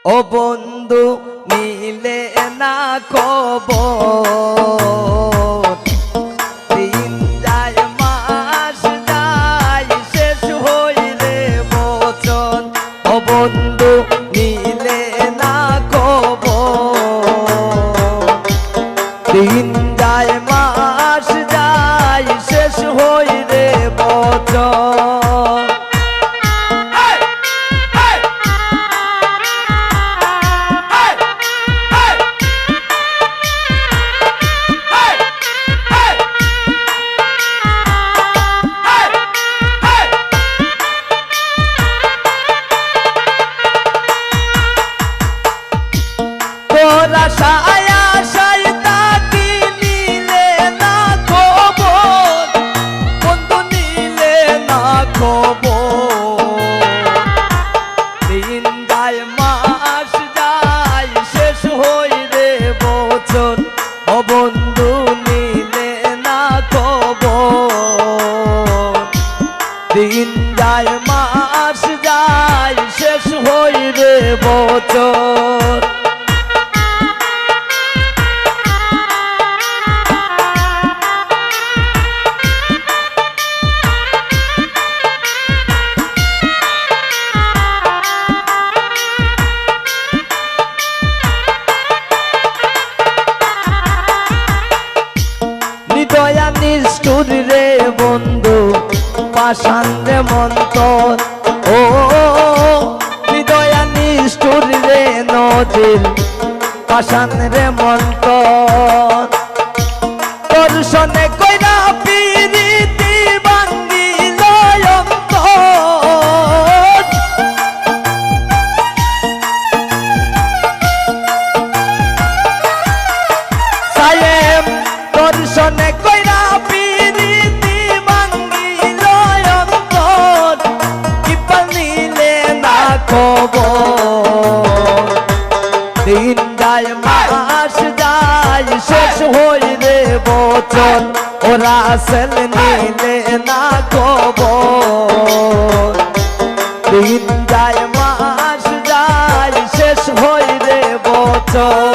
ও বন্ধু মিলে না খবর, দিন যায় মাস যায় শেষ হইলে বচন। ও বন্ধু মিলে না খবর, দিন যায় মাস যায় শেষ হইলে বচন। আশায় আশায় তাকি নিলে না খবর, বন্ধু নিলে না খবর, দিন যায় মাস যায় শেষ হইলে বছর। ও বন্ধু নিলে না খবর, দিন যায় মাস যায় শেষ হইলে বছর। দয়া নিষ্ঠুর রে বন্ধু পাষাণ রে মন্তর, ও হৃদয়া নিষ্ঠুর রে নদীর পাষাণ রে মন্তর। দর্শনে কইরা পিরিতি ভাঙ্গিল অন্তর, সায়েম দর্শনে কইরা পিরিতি ভাঙ্গিল অন্তর, ইপাল নিলে না খবর, দিন যায় মাস যায় শেষ হইলে বচন। ও রাসেল নিলে না খবর, দিন যায় মাস যায় শেষ হইলে বচন।